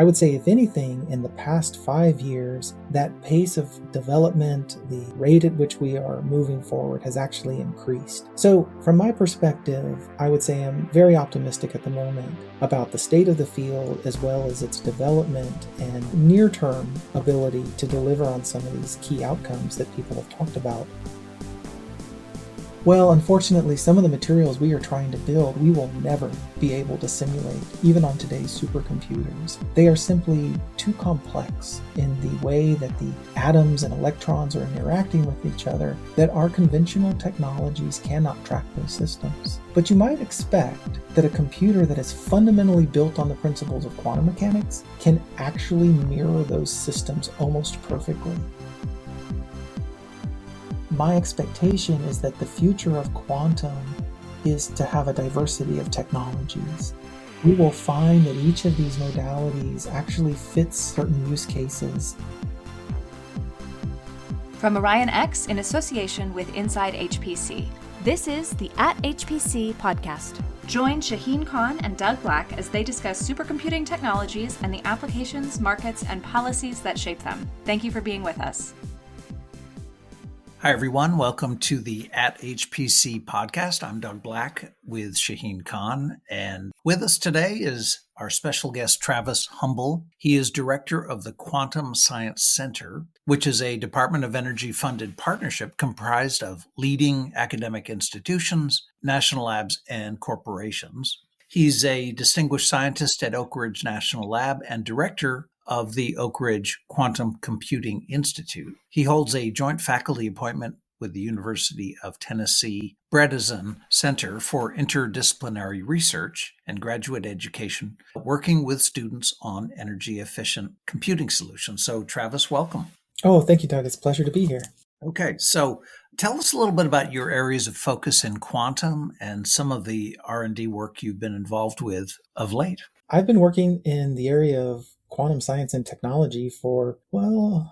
I would say, if anything, in the past 5 years, that pace of development, the rate at which we are moving forward has actually increased. So from my perspective, I would say I'm very optimistic at the moment about the state of the field as well as its development and near-term ability to deliver on some of these key outcomes that people have talked about. Well, unfortunately, some of the materials we are trying to build, we will never be able to simulate, even on today's supercomputers. They are simply too complex in the way that the atoms and electrons are interacting with each other that our conventional technologies cannot track those systems. But you might expect that a computer that is fundamentally built on the principles of quantum mechanics can actually mirror those systems almost perfectly. My expectation is that the future of quantum is to have a diversity of technologies. We will find that each of these modalities actually fits certain use cases. From Orion X in association with Inside HPC, this is the At HPC podcast. Join Shaheen Khan and Doug Black as they discuss supercomputing technologies and the applications, markets, and policies that shape them. Thank you for being with us. Hi, everyone. Welcome to the At HPC podcast. I'm Doug Black with Shaheen Khan. And with us today is our special guest, Travis Humble. He is director of the Quantum Science Center, which is a Department of Energy funded partnership comprised of leading academic institutions, national labs, and corporations. He's a distinguished scientist at Oak Ridge National Lab and director of the Oak Ridge Quantum Computing Institute. He holds a joint faculty appointment with the University of Tennessee Bredesen Center for Interdisciplinary Research and Graduate Education, working with students on energy-efficient computing solutions. So, Travis, welcome. Oh, thank you, Doug. It's a pleasure to be here. Okay, so tell us a little bit about your areas of focus in quantum and some of the R&D work you've been involved with of late. I've been working in the area of quantum science and technology for,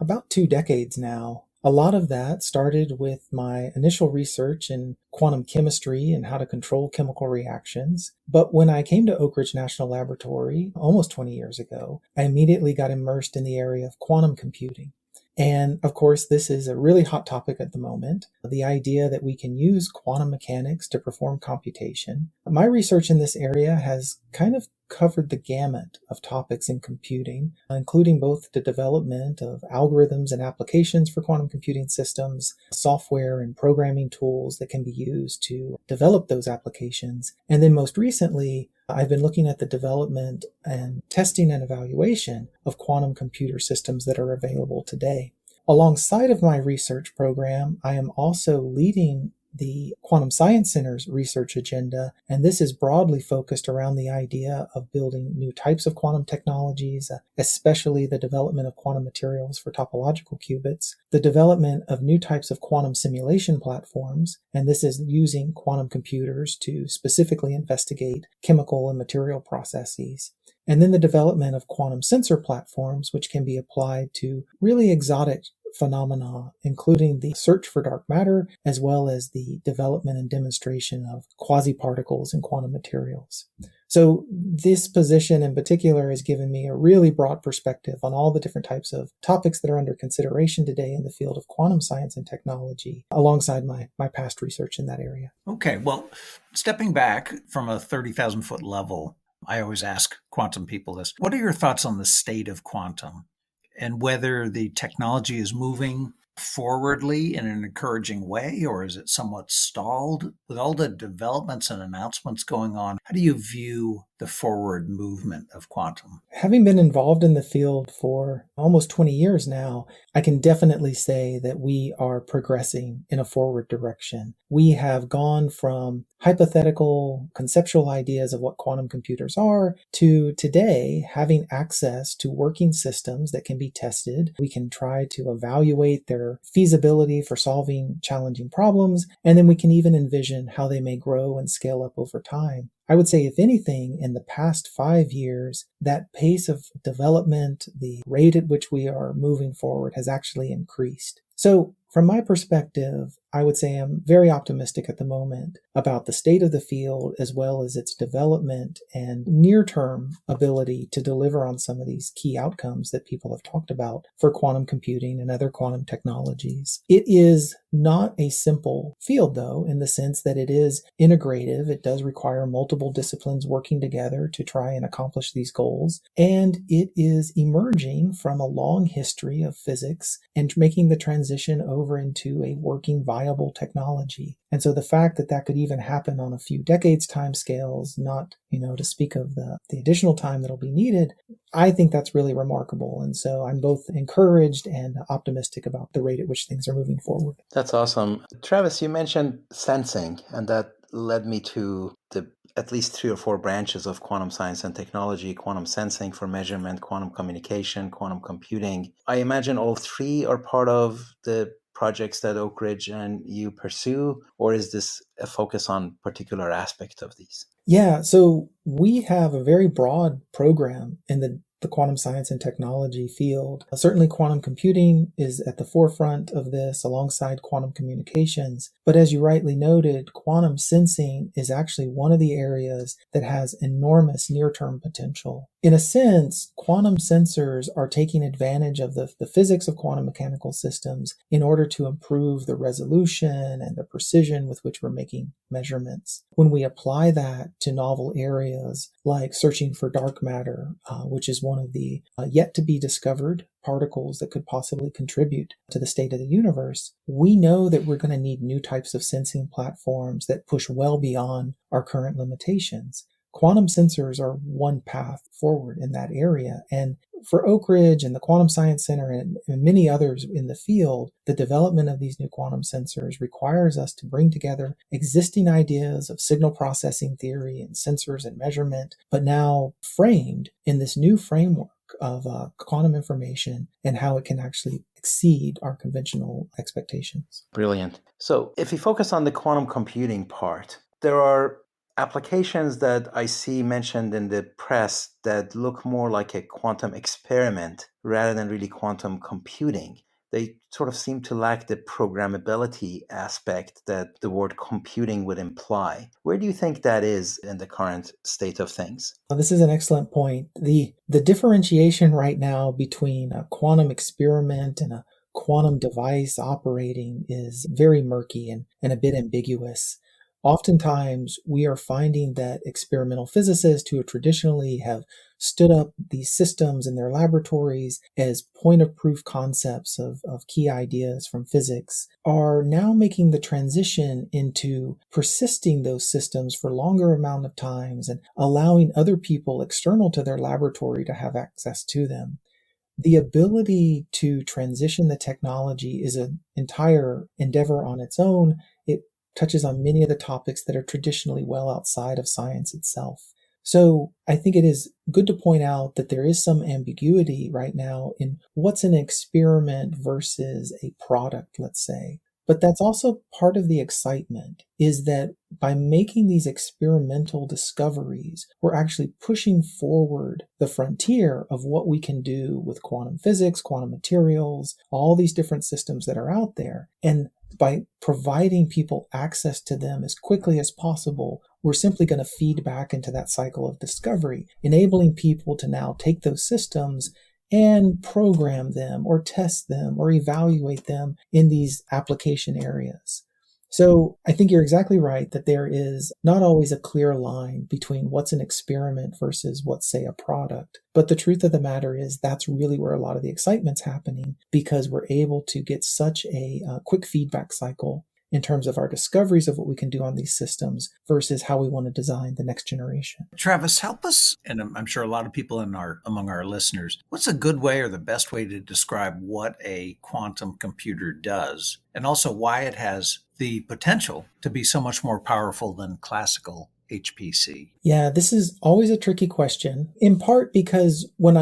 about 2 decades now. A lot of that started with my initial research in quantum chemistry and how to control chemical reactions. But when I came to Oak Ridge National Laboratory almost 20 years ago, I immediately got immersed in the area of quantum computing. And of course, this is a really hot topic at the moment, the idea that we can use quantum mechanics to perform computation. My research in this area has kind of covered the gamut of topics in computing, including both the development of algorithms and applications for quantum computing systems, software and programming tools that can be used to develop those applications. And then most recently, I've been looking at the development and testing and evaluation of quantum computer systems that are available today. Alongside of my research program, I am also leading the Quantum Science Center's research agenda, and this is broadly focused around the idea of building new types of quantum technologies, especially the development of quantum materials for topological qubits, the development of new types of quantum simulation platforms, and this is using quantum computers to specifically investigate chemical and material processes, and then the development of quantum sensor platforms, which can be applied to really exotic phenomena, including the search for dark matter, as well as the development and demonstration of quasi-particles and quantum materials. So this position in particular has given me a really broad perspective on all the different types of topics that are under consideration today in the field of quantum science and technology, alongside my past research in that area. Okay, well, stepping back from a 30,000-foot level, I always ask quantum people this. What are your thoughts on the state of quantum and whether the technology is moving forwardly in an encouraging way, or is it somewhat stalled? With all the developments and announcements going on, how do you view the forward movement of quantum? Having been involved in the field for almost 20 years now, I can definitely say that we are progressing in a forward direction. We have gone from hypothetical conceptual ideas of what quantum computers are to today having access to working systems that can be tested. We can try to evaluate their feasibility for solving challenging problems, and then we can even envision how they may grow and scale up over time. I would say, if anything, in the past 5 years, that pace of development, the rate at which we are moving forward has actually increased. So From my perspective, I would say I'm very optimistic at the moment about the state of the field as well as its development and near-term ability to deliver on some of these key outcomes that people have talked about for quantum computing and other quantum technologies. It is not a simple field, though, in the sense that it is integrative. It does require multiple disciplines working together to try and accomplish these goals. And it is emerging from a long history of physics and making the transition over into a working, viable technology. And so the fact that that could even happen on a few decades time scales, not, to speak of the additional time that'll be needed, I think that's really remarkable. And so I'm both encouraged and optimistic about the rate at which things are moving forward. That's awesome. Travis, you mentioned sensing, and that led me to the at least 3 or 4 branches of quantum science and technology: quantum sensing for measurement, quantum communication, quantum computing. I imagine all 3 are part of the projects that Oak Ridge and you pursue, or is this a focus on particular aspect of these? Yeah, so we have a very broad program in the quantum science and technology field. Certainly quantum computing is at the forefront of this alongside quantum communications. But as you rightly noted, quantum sensing is actually one of the areas that has enormous near-term potential. In a sense, quantum sensors are taking advantage of the physics of quantum mechanical systems in order to improve the resolution and the precision with which we're making measurements. When we apply that to novel areas like searching for dark matter, which is one of the yet to be discovered particles that could possibly contribute to the state of the universe, we know that we're going to need new types of sensing platforms that push well beyond our current limitations. Quantum sensors are one path forward in that area. And for Oak Ridge and the Quantum Science Center and many others in the field, the development of these new quantum sensors requires us to bring together existing ideas of signal processing theory and sensors and measurement, but now framed in this new framework of quantum information and how it can actually exceed our conventional expectations. Brilliant. So if we focus on the quantum computing part, there are applications that I see mentioned in the press that look more like a quantum experiment rather than really quantum computing. They sort of seem to lack the programmability aspect that the word computing would imply. Where do you think that is in the current state of things? This is an excellent point. The differentiation right now between a quantum experiment and a quantum device operating is very murky and a bit ambiguous. Oftentimes, we are finding that experimental physicists who traditionally have stood up these systems in their laboratories as point-of-proof concepts of key ideas from physics are now making the transition into persisting those systems for longer amount of times and allowing other people external to their laboratory to have access to them. The ability to transition the technology is an entire endeavor on its own. It touches on many of the topics that are traditionally well outside of science itself. So I think it is good to point out that there is some ambiguity right now in what's an experiment versus a product, let's say. But that's also part of the excitement, is that by making these experimental discoveries, we're actually pushing forward the frontier of what we can do with quantum physics, quantum materials, all these different systems that are out there. And by providing people access to them as quickly as possible, we're simply going to feed back into that cycle of discovery, enabling people to now take those systems and program them or test them or evaluate them in these application areas. So I think you're exactly right that there is not always a clear line between what's an experiment versus what's, say, a product. But the truth of the matter is that's really where a lot of the excitement's happening, because we're able to get such a quick feedback cycle in terms of our discoveries of what we can do on these systems versus how we want to design the next generation. Travis, help us, and I'm sure a lot of people among our listeners, what's a good way or the best way to describe what a quantum computer does, and also why it has the potential to be so much more powerful than classical HPC? Yeah, this is always a tricky question, in part because when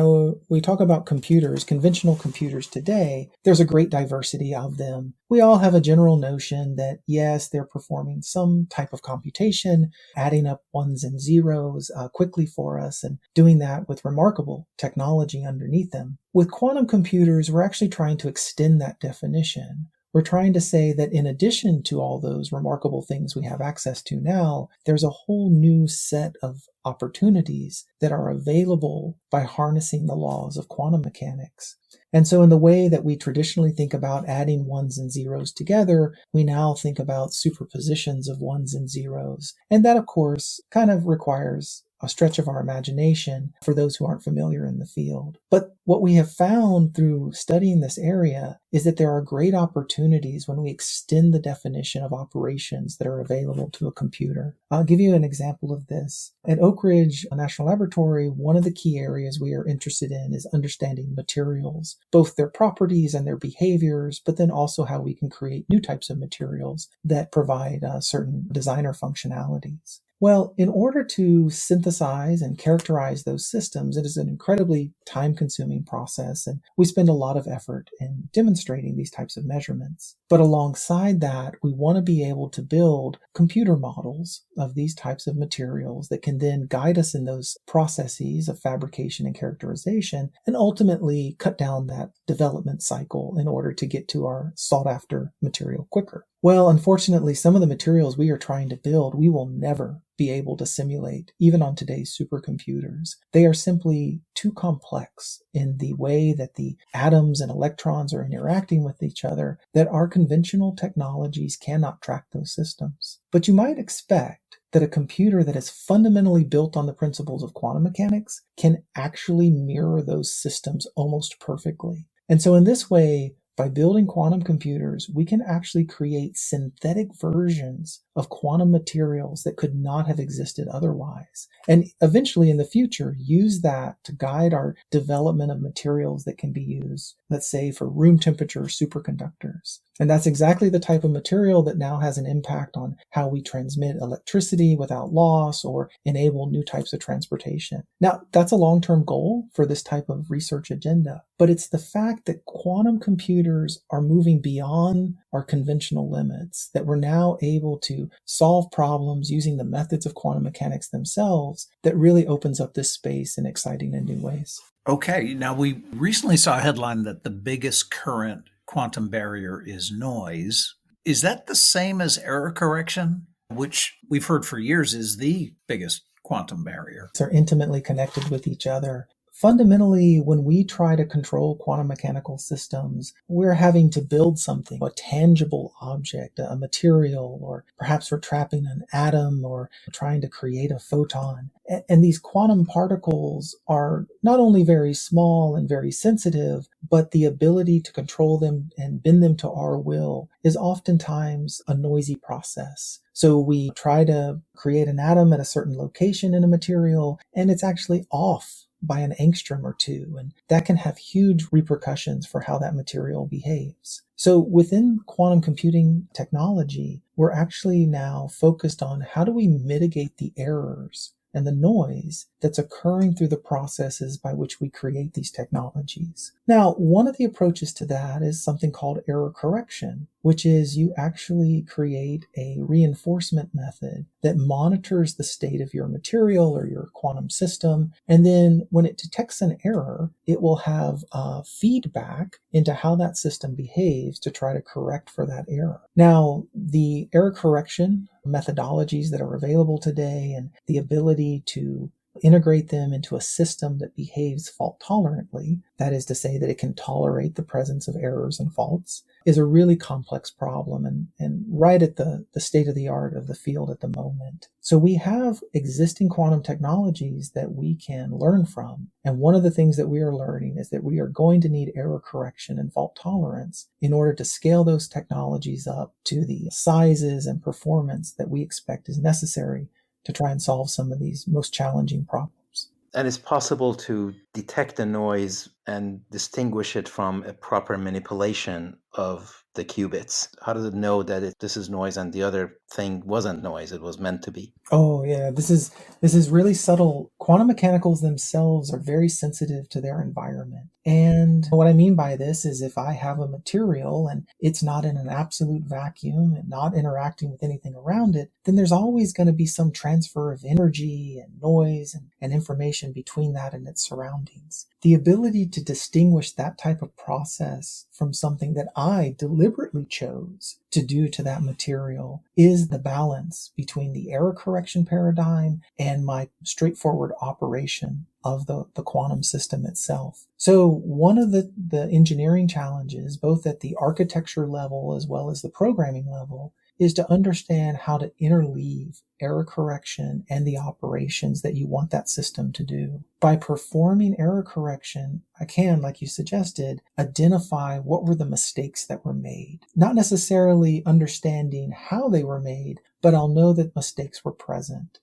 we talk about computers, conventional computers today, there's a great diversity of them. We all have a general notion that, yes, they're performing some type of computation, adding up ones and zeros quickly for us, and doing that with remarkable technology underneath them. With quantum computers, we're actually trying to extend that definition. we're trying to say that in addition to all those remarkable things we have access to now, there's a whole new set of opportunities that are available by harnessing the laws of quantum mechanics. And so in the way that we traditionally think about adding ones and zeros together, we now think about superpositions of ones and zeros. And that, of course, kind of requires a stretch of our imagination for those who aren't familiar in the field. But what we have found through studying this area is that there are great opportunities when we extend the definition of operations that are available to a computer. I'll give you an example of this. At Oak Ridge National Laboratory, one of the key areas we are interested in is understanding materials, both their properties and their behaviors, but then also how we can create new types of materials that provide certain designer functionalities. Well, in order to synthesize and characterize those systems, it is an incredibly time-consuming process, and we spend a lot of effort in demonstrating these types of measurements. But alongside that, we want to be able to build computer models of these types of materials that can then guide us in those processes of fabrication and characterization, and ultimately cut down that development cycle in order to get to our sought-after material quicker. Well, unfortunately, some of the materials we are trying to build, we will never be able to simulate, even on today's supercomputers. They are simply too complex in the way that the atoms and electrons are interacting with each other that our conventional technologies cannot track those systems. But you might expect that a computer that is fundamentally built on the principles of quantum mechanics can actually mirror those systems almost perfectly. And so in this way, by building quantum computers, we can actually create synthetic versions of quantum materials that could not have existed otherwise. And eventually in the future, use that to guide our development of materials that can be used, let's say, for room temperature superconductors. And that's exactly the type of material that now has an impact on how we transmit electricity without loss or enable new types of transportation. Now, that's a long-term goal for this type of research agenda, but it's the fact that quantum computers are moving beyond our conventional limits, that we're now able to solve problems using the methods of quantum mechanics themselves that really opens up this space in exciting and new ways. Okay, now we recently saw a headline that the biggest current quantum barrier is noise. Is that the same as error correction, which we've heard for years is the biggest quantum barrier? They're intimately connected with each other. Fundamentally, when we try to control quantum mechanical systems, we're having to build something, a tangible object, a material, or perhaps we're trapping an atom or trying to create a photon. And these quantum particles are not only very small and very sensitive, but the ability to control them and bend them to our will is oftentimes a noisy process. So we try to create an atom at a certain location in a material, and it's actually off by an angstrom or two, and that can have huge repercussions for how that material behaves. So within quantum computing technology, we're actually now focused on how do we mitigate the errors and the noise that's occurring through the processes by which we create these technologies. Now, one of the approaches to that is something called error correction, which is you actually create a reinforcement method that monitors the state of your material or your quantum system. And then when it detects an error, it will have feedback into how that system behaves to try to correct for that error. Now, the error correction methodologies that are available today and the ability to integrate them into a system that behaves fault tolerantly, that is to say that it can tolerate the presence of errors and faults, is a really complex problem and right at the state of the art of the field at the moment. So we have existing quantum technologies that we can learn from. And one of the things that we are learning is that we are going to need error correction and fault tolerance in order to scale those technologies up to the sizes and performance that we expect is necessary to try and solve some of these most challenging problems. And it's possible to detect the noise and distinguish it from a proper manipulation of the qubits. How does it know that this is noise and the other thing wasn't noise, it was meant to be? Oh yeah, this is really subtle. Quantum mechanicals themselves are very sensitive to their environment. And what I mean by this is if I have a material and it's not in an absolute vacuum and not interacting with anything around it, then there's always going to be some transfer of energy and noise and information between that and its surroundings. The ability to distinguish that type of process from something that I deliberately chose to do to that material is the balance between the error correction paradigm and my straightforward operation of the quantum system itself. So one of the engineering challenges, both at the architecture level as well as the programming level, is to understand how to interleave error correction and the operations that you want that system to do. By performing error correction, I can, like you suggested, identify what were the mistakes that were made. Not necessarily understanding how they were made, but I'll know that mistakes were present.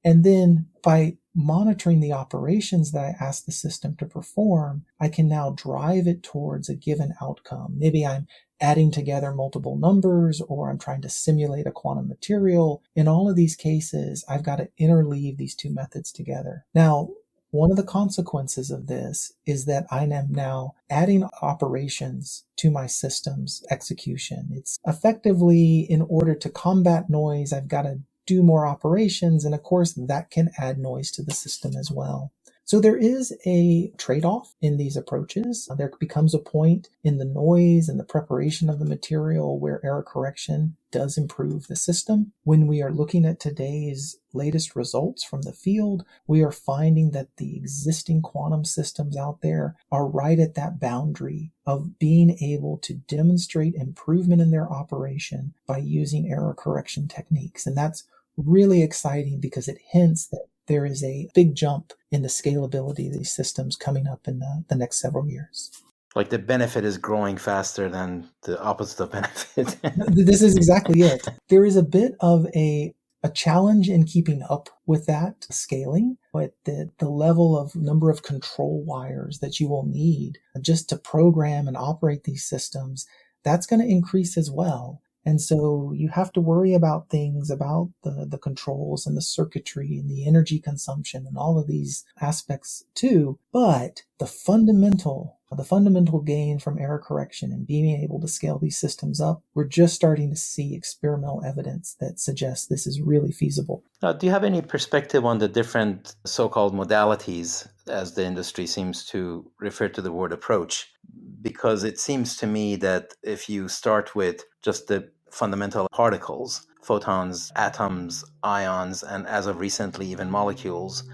And then by monitoring the operations that I ask the system to perform, I can now drive it towards a given outcome. Maybe I'm adding together multiple numbers, or I'm trying to simulate a quantum material. In all of these cases, I've got to interleave these two methods together. Now, one of the consequences of this is that I am now adding operations to my system's execution. It's effectively, in order to combat noise, I've got to do more operations, and of course that can add noise to the system as well. So there is a trade-off in these approaches. There becomes a point in the noise and the preparation of the material where error correction does improve the system. When we are looking at today's latest results from the field, we are finding that the existing quantum systems out there are right at that boundary of being able to demonstrate improvement in their operation by using error correction techniques. And that's really exciting because it hints that there is a big jump in the scalability of these systems coming up in the next several years. Like the benefit is growing faster than the opposite of benefit. This is exactly it. There is a bit of a challenge in keeping up with that scaling, but the level of number of control wires that you will need just to program and operate these systems, that's going to increase as well. And so you have to worry about things about the controls and the circuitry and the energy consumption and all of these aspects too. But the fundamental gain from error correction and being able to scale these systems up, we're just starting to see experimental evidence that suggests this is really feasible. Do you have any perspective on the different so-called modalities, as the industry seems to refer to the word approach? Because it seems to me that if you start with just the fundamental particles, photons, atoms, ions, and as of recently, even molecules,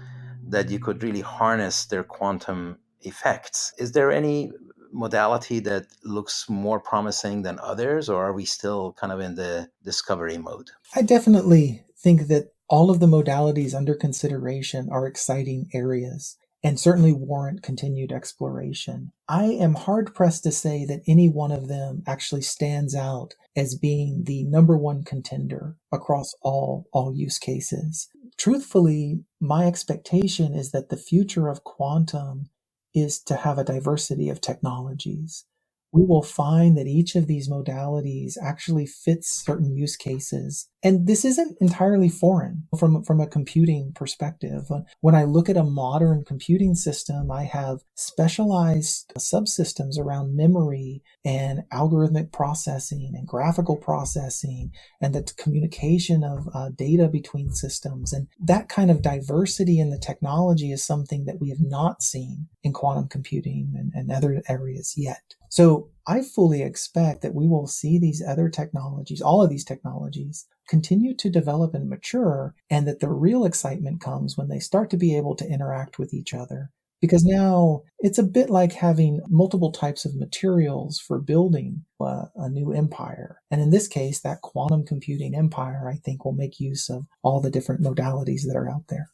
that you could really harness their quantum effects. Is there any modality that looks more promising than others, or are we still kind of in the discovery mode? I definitely think that all of the modalities under consideration are exciting areas and certainly warrant continued exploration. I am hard-pressed to say that any one of them actually stands out as being the number one contender across all use cases. Truthfully, my expectation is that the future of quantum is to have a diversity of technologies. We will find that each of these modalities actually fits certain use cases. And this isn't entirely foreign from a computing perspective. When I look at a modern computing system, I have specialized subsystems around memory and algorithmic processing and graphical processing and the communication of data between systems. And that kind of diversity in the technology is something that we have not seen in quantum computing and other areas yet. So I fully expect that we will see these other technologies, all of these technologies, continue to develop and mature, and that the real excitement comes when they start to be able to interact with each other. Because now it's a bit like having multiple types of materials for building a new empire. And in this case, that quantum computing empire, I think, will make use of all the different modalities that are out there.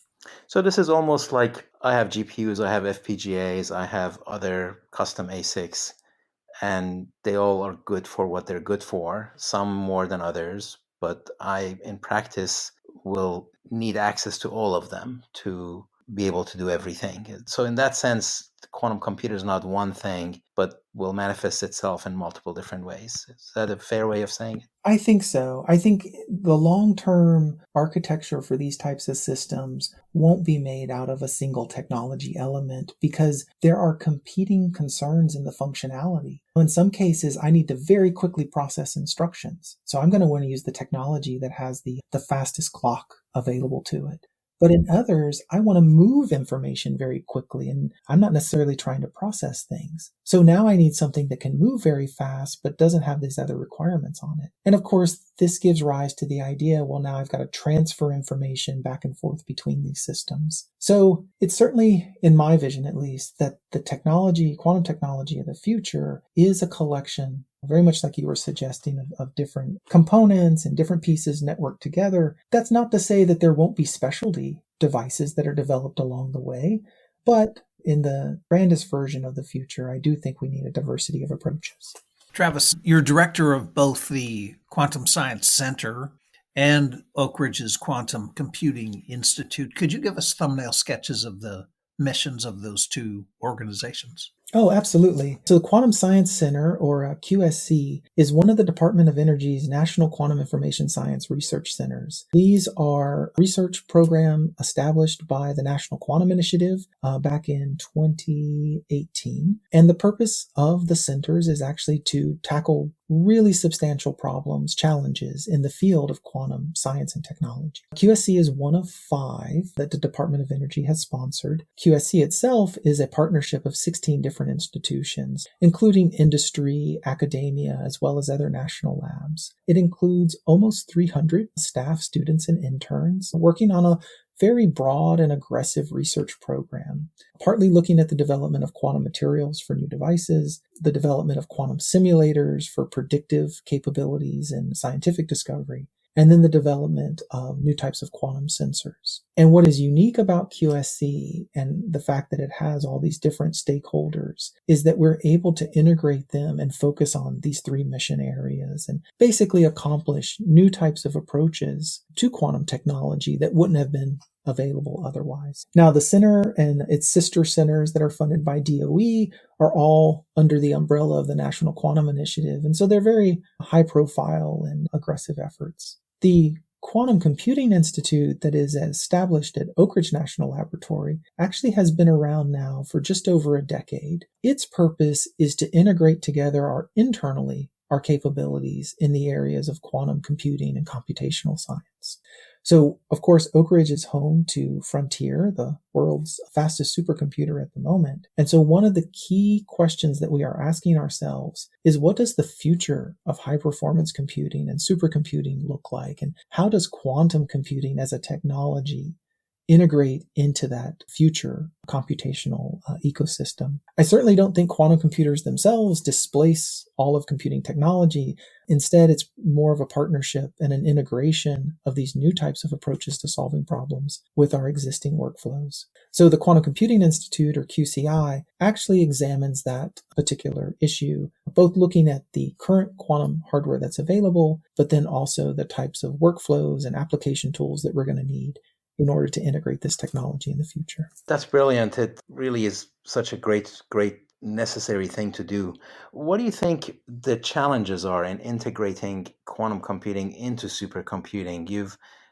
So this is almost like I have GPUs, I have FPGAs, I have other custom ASICs, and they all are good for what they're good for, some more than others, but I, in practice, will need access to all of them to be able to do everything. So in that sense, the quantum computer is not one thing, but will manifest itself in multiple different ways. Is that a fair way of saying it? I think so. I think the long-term architecture for these types of systems won't be made out of a single technology element because there are competing concerns in the functionality. In some cases, I need to very quickly process instructions. So I'm going to want to use the technology that has the fastest clock available to it. But in others, I want to move information very quickly and I'm not necessarily trying to process things. So now I need something that can move very fast, but doesn't have these other requirements on it. And of course, this gives rise to the idea, well, now I've got to transfer information back and forth between these systems. So it's certainly, in my vision at least, that the technology, quantum technology of the future is a collection, very much like you were suggesting, of different components and different pieces networked together. That's not to say that there won't be specialty devices that are developed along the way, but in the grandest version of the future, I do think we need a diversity of approaches. Travis, you're director of both the Quantum Science Center and Oak Ridge's Quantum Computing Institute. Could you give us thumbnail sketches of the missions of those two organizations? Oh, absolutely. So the Quantum Science Center, or QSC, is one of the Department of Energy's National Quantum Information Science Research Centers. These are a research program established by the National Quantum Initiative back in 2018. And the purpose of the centers is actually to tackle really substantial problems, challenges in the field of quantum science and technology. QSC is one of 5 that the Department of Energy has sponsored. QSC itself is a partnership of 16 different institutions, including industry, academia, as well as other national labs. It includes almost 300 staff, students, and interns working on a very broad and aggressive research program, partly looking at the development of quantum materials for new devices, the development of quantum simulators for predictive capabilities and scientific discovery, and then the development of new types of quantum sensors. And what is unique about QSC and the fact that it has all these different stakeholders is that we're able to integrate them and focus on these 3 mission areas and basically accomplish new types of approaches to quantum technology that wouldn't have been available otherwise. Now, the center and its sister centers that are funded by DOE are all under the umbrella of the National Quantum Initiative, and so they're very high profile and aggressive efforts. The Quantum Computing Institute that is established at Oak Ridge National Laboratory actually has been around now for just over a decade. Its purpose is to integrate together our capabilities in the areas of quantum computing and computational science. So, of course, Oak Ridge is home to Frontier, the world's fastest supercomputer at the moment. And so one of the key questions that we are asking ourselves is, what does the future of high-performance computing and supercomputing look like? And how does quantum computing as a technology integrate into that future computational ecosystem? I certainly don't think quantum computers themselves displace all of computing technology. Instead, it's more of a partnership and an integration of these new types of approaches to solving problems with our existing workflows. So the Quantum Computing Institute, or QCI, actually examines that particular issue, both looking at the current quantum hardware that's available, but then also the types of workflows and application tools that we're going to need in order to integrate this technology in the future. That's brilliant. It really is such a great necessary thing to do. What do you think the challenges are in integrating quantum computing into supercomputing?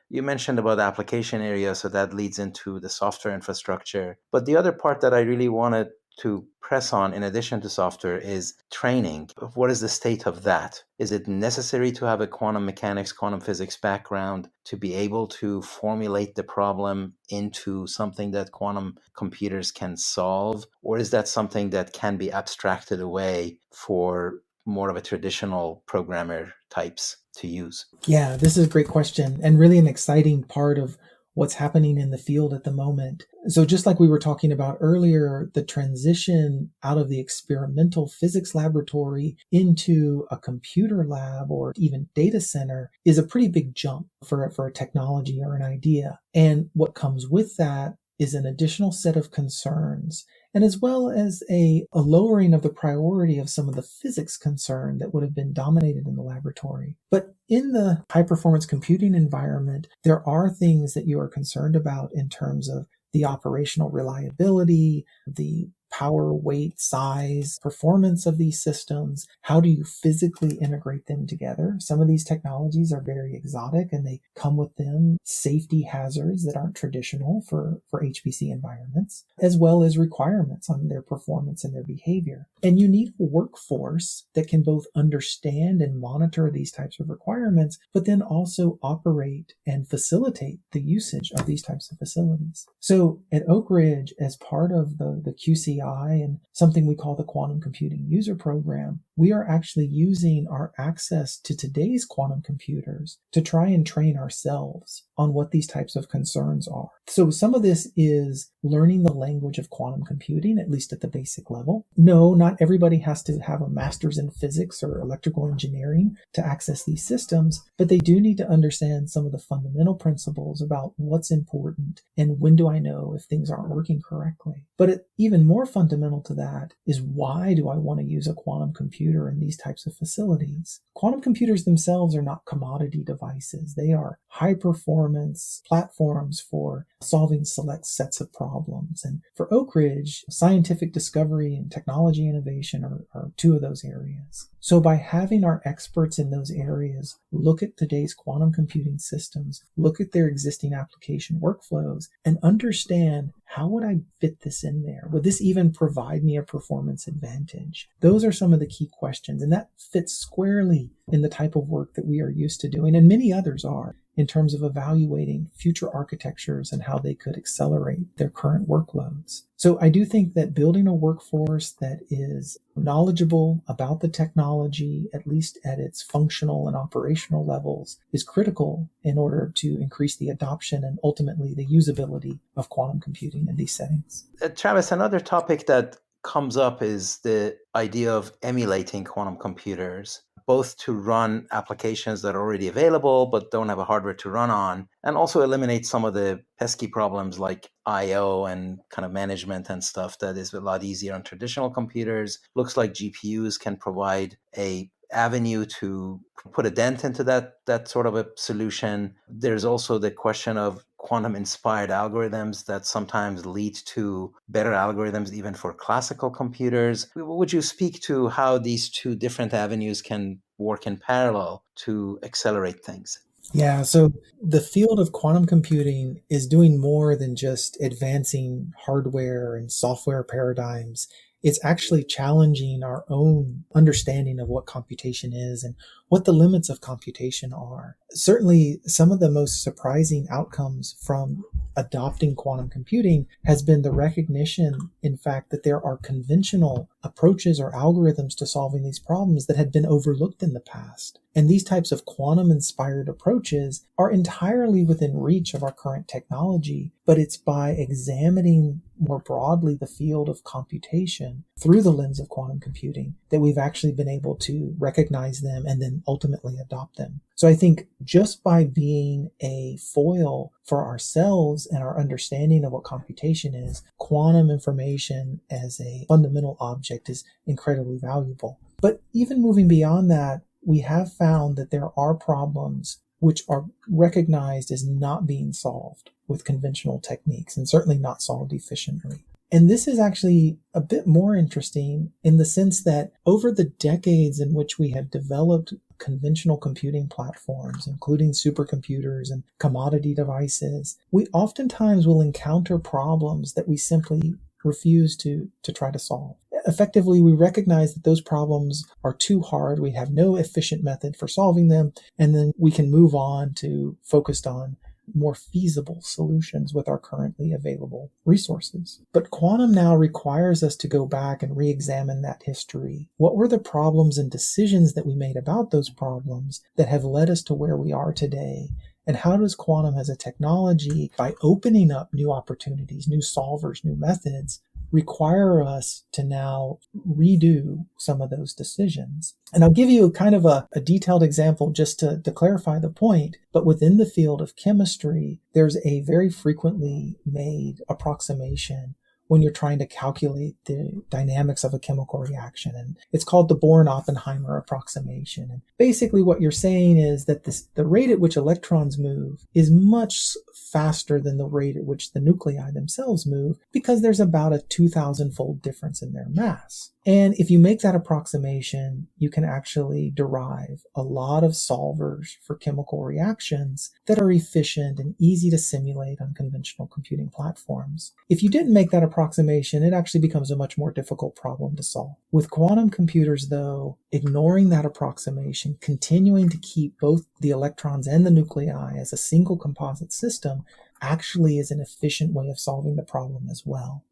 You mentioned about application areas, so that leads into the software infrastructure. But the other part that I really wanted to press on, in addition to software, is training. What is the state of that? Is it necessary to have a quantum mechanics, quantum physics background to be able to formulate the problem into something that quantum computers can solve? Or is that something that can be abstracted away for more of a traditional programmer types to use? Yeah, this is a great question and really an exciting part of what's happening in the field at the moment. So just like we were talking about earlier, the transition out of the experimental physics laboratory into a computer lab or even data center is a pretty big jump for a technology or an idea. And what comes with that is an additional set of concerns, and as well as a lowering of the priority of some of the physics concern that would have been dominated in the laboratory. But in the high-performance computing environment, there are things that you are concerned about in terms of the operational reliability, the power, weight, size, performance of these systems? How do you physically integrate them together? Some of these technologies are very exotic and they come with them safety hazards that aren't traditional for HPC environments, as well as requirements on their performance and their behavior. And you need a workforce that can both understand and monitor these types of requirements, but then also operate and facilitate the usage of these types of facilities. So at Oak Ridge, as part of the QCI and something we call the Quantum Computing User Program, we are actually using our access to today's quantum computers to try and train ourselves on what these types of concerns are. So some of this is learning the language of quantum computing, at least at the basic level. No, not everybody has to have a master's in physics or electrical engineering to access these systems, but they do need to understand some of the fundamental principles about what's important and when do I know if things aren't working correctly. But even more fundamental to that is, why do I want to use a quantum computer in these types of facilities? Quantum computers themselves are not commodity devices. They are high performance platforms for solving select sets of problems. And for Oak Ridge, scientific discovery and technology innovation are two of those areas. So by having our experts in those areas look at today's quantum computing systems, look at their existing application workflows, and understand, how would I fit this in there? Would this even provide me a performance advantage? Those are some of the key questions, and that fits squarely in the type of work that we are used to doing, and many others are, in terms of evaluating future architectures and how they could accelerate their current workloads. So I do think that building a workforce that is knowledgeable about the technology, at least at its functional and operational levels, is critical in order to increase the adoption and ultimately the usability of quantum computing in these settings. Travis, another topic that comes up is the idea of emulating quantum computers, both to run applications that are already available but don't have a hardware to run on, and also eliminate some of the pesky problems like I/O and kind of management and stuff that is a lot easier on traditional computers. Looks like GPUs can provide a avenue to put a dent into that sort of a solution. There's also the question of quantum inspired algorithms that sometimes lead to better algorithms even for classical computers. Would you speak to how these two different avenues can work in parallel to accelerate things? Yeah, so the field of quantum computing is doing more than just advancing hardware and software paradigms. It's actually challenging our own understanding of what computation is and what the limits of computation are. Certainly, some of the most surprising outcomes from adopting quantum computing has been the recognition, in fact, that there are conventional approaches or algorithms to solving these problems that had been overlooked in the past. And these types of quantum-inspired approaches are entirely within reach of our current technology, but it's by examining more broadly the field of computation through the lens of quantum computing that we've actually been able to recognize them and then ultimately adopt them. So I think just by being a foil for ourselves and our understanding of what computation is, quantum information as a fundamental object is incredibly valuable. But even moving beyond that, we have found that there are problems which are recognized as not being solved with conventional techniques, and certainly not solved efficiently. And this is actually a bit more interesting in the sense that over the decades in which we have developed conventional computing platforms, including supercomputers and commodity devices, we oftentimes will encounter problems that we simply refuse to try to solve. Effectively, we recognize that those problems are too hard, we have no efficient method for solving them, and then we can move on to focused on more feasible solutions with our currently available resources. But quantum now requires us to go back and re-examine that history. What were the problems and decisions that we made about those problems that have led us to where we are today? And how does quantum as a technology, by opening up new opportunities, new solvers, new methods, require us to now redo some of those decisions? And I'll give you kind of a detailed example just to clarify the point, but within the field of chemistry, there's a very frequently made approximation when you're trying to calculate the dynamics of a chemical reaction. And it's called the Born-Oppenheimer approximation. And basically what you're saying is that the rate at which electrons move is much faster than the rate at which the nuclei themselves move, because there's about a 2,000-fold difference in their mass. And if you make that approximation, you can actually derive a lot of solvers for chemical reactions that are efficient and easy to simulate on conventional computing platforms. If you didn't make that approximation, it actually becomes a much more difficult problem to solve. With quantum computers, though, ignoring that approximation, continuing to keep both the electrons and the nuclei as a single composite system, actually is an efficient way of solving the problem as well.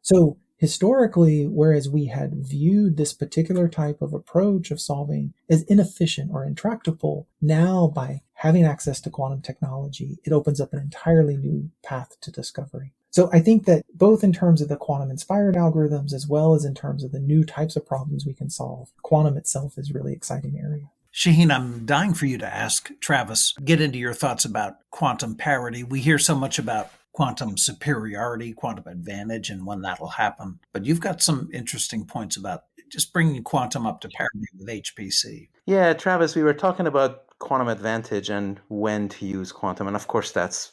So historically, whereas we had viewed this particular type of approach of solving as inefficient or intractable, now by having access to quantum technology, it opens up an entirely new path to discovery. So I think that both in terms of the quantum-inspired algorithms as well as in terms of the new types of problems we can solve, quantum itself is a really exciting area. Shaheen, I'm dying for you to ask Travis, get into your thoughts about quantum parity. We hear so much about quantum superiority, quantum advantage, and when that'll happen. But you've got some interesting points about just bringing quantum up to parity with HPC. Yeah, Travis, we were talking about quantum advantage and when to use quantum. And of course, that's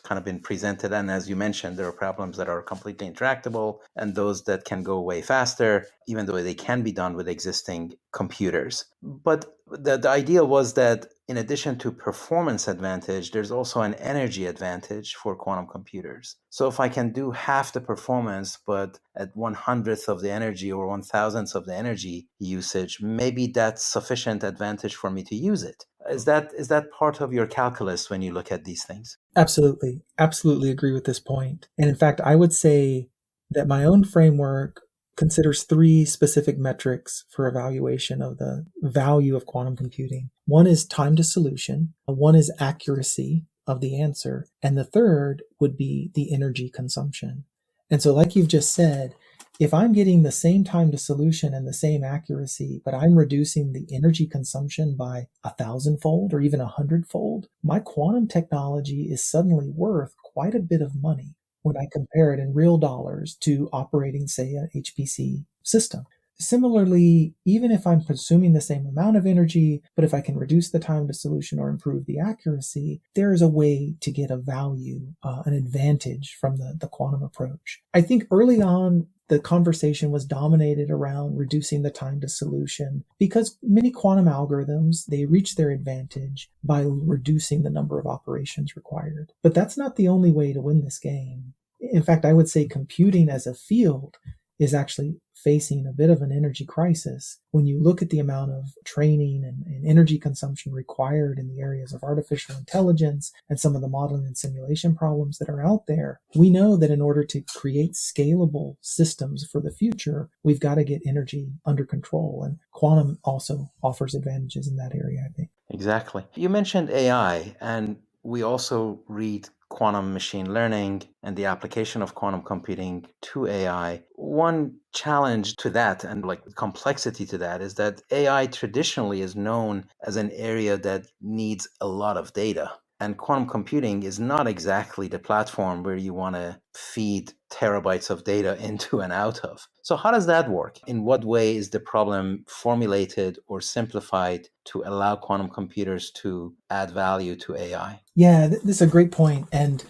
kind of been presented. And as you mentioned, there are problems that are completely intractable and those that can go way faster, even though they can be done with existing computers. But the idea was that in addition to performance advantage, there's also an energy advantage for quantum computers. So if I can do half the performance, but at 1/100th of the energy or 1,000th of the energy usage, maybe that's sufficient advantage for me to use it. Is that part of your calculus when you look at these things? Absolutely. Absolutely agree with this point. And in fact, I would say that my own framework considers 3 specific metrics for evaluation of the value of quantum computing. One is time to solution, one is accuracy of the answer, and the third would be the energy consumption. And so like you've just said, if I'm getting the same time to solution and the same accuracy, but I'm reducing the energy consumption by 1,000-fold or even 100-fold, my quantum technology is suddenly worth quite a bit of money when I compare it in real dollars to operating, say, an HPC system. Similarly, even if I'm consuming the same amount of energy, but if I can reduce the time to solution or improve the accuracy, there is a way to get a value, an advantage from the quantum approach. I think early on, the conversation was dominated around reducing the time to solution because many quantum algorithms, they reach their advantage by reducing the number of operations required. But that's not the only way to win this game. In fact, I would say computing as a field is actually facing a bit of an energy crisis when you look at the amount of training and energy consumption required in the areas of artificial intelligence and some of the modeling and simulation problems that are out there. We know that in order to create scalable systems for the future, we've got to get energy under control. And quantum also offers advantages in that area, I think. Exactly. You mentioned AI, and we also read quantum machine learning and the application of quantum computing to AI. One challenge to that and complexity to that is that AI traditionally is known as an area that needs a lot of data. And quantum computing is not exactly the platform where you want to feed terabytes of data into and out of. So how does that work? In what way is the problem formulated or simplified to allow quantum computers to add value to AI? Yeah, this is a great point. And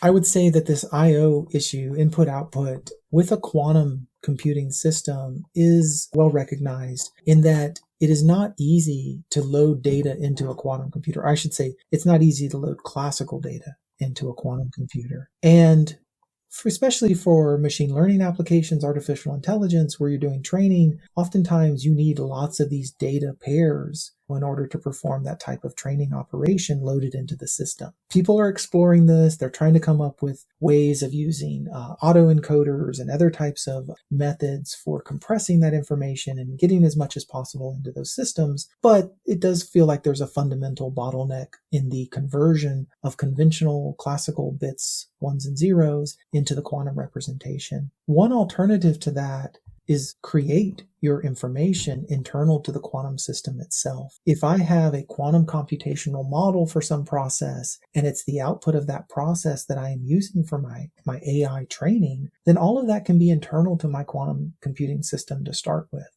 I would say that this I/O issue, input-output, with a quantum computing system is well recognized in that it is not easy to load data into a quantum computer. I should say it's not easy to load classical data into a quantum computer. And especially for machine learning applications, artificial intelligence, where you're doing training, oftentimes you need lots of these data pairs in order to perform that type of training operation loaded into the system. People are exploring this. They're trying to come up with ways of using autoencoders and other types of methods for compressing that information and getting as much as possible into those systems. But it does feel like there's a fundamental bottleneck in the conversion of conventional classical bits, ones and zeros, into the quantum representation. One alternative to that is create your information internal to the quantum system itself. If I have a quantum computational model for some process, and it's the output of that process that I am using for my AI training, then all of that can be internal to my quantum computing system to start with.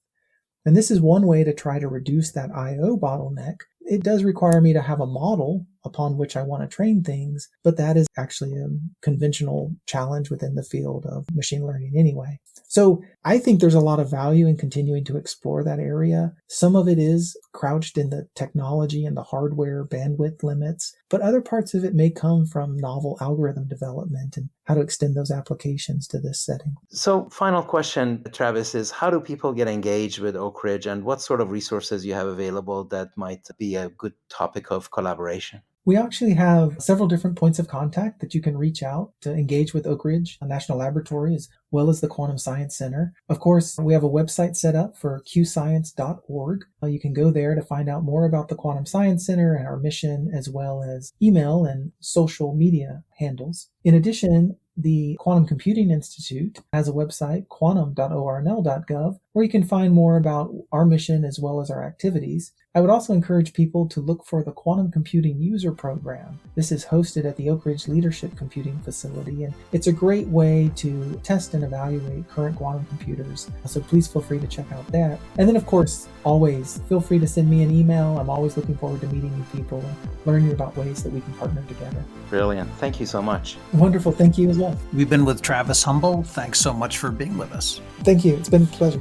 And this is one way to try to reduce that I/O bottleneck. It does require me to have a model upon which I want to train things, but that is actually a conventional challenge within the field of machine learning anyway. So I think there's a lot of value in continuing to explore that area. Some of it is crouched in the technology and the hardware bandwidth limits, but other parts of it may come from novel algorithm development and how to extend those applications to this setting. So final question, Travis, is how do people get engaged with Oak Ridge, and what sort of resources you have available that might be a good topic of collaboration? We actually have several different points of contact that you can reach out to engage with Oak Ridge National Laboratory as well as the Quantum Science Center. Of course, we have a website set up for qscience.org. You can go there to find out more about the Quantum Science Center and our mission, as well as email and social media handles. In addition, the Quantum Computing Institute has a website, quantum.ornl.gov, where you can find more about our mission as well as our activities. I would also encourage people to look for the Quantum Computing User Program. This is hosted at the Oak Ridge Leadership Computing Facility, and it's a great way to test and evaluate current quantum computers. So please feel free to check out that. And then, of course, always feel free to send me an email. I'm always looking forward to meeting new people and learning about ways that we can partner together. Brilliant. Thank you so much. Wonderful. Thank you as well. We've been with Travis Humble. Thanks so much for being with us. Thank you. It's been a pleasure.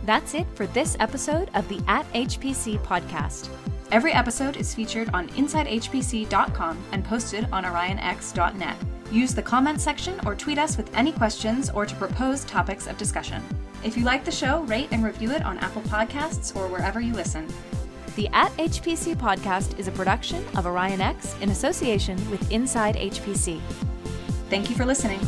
That's it for this episode of the At HPC podcast. Every episode is featured on InsideHPC.com and posted on OrionX.net. Use the comment section or tweet us with any questions or to propose topics of discussion. If you like the show, rate and review it on Apple Podcasts or wherever you listen. The At HPC podcast is a production of OrionX in association with Inside HPC. Thank you for listening.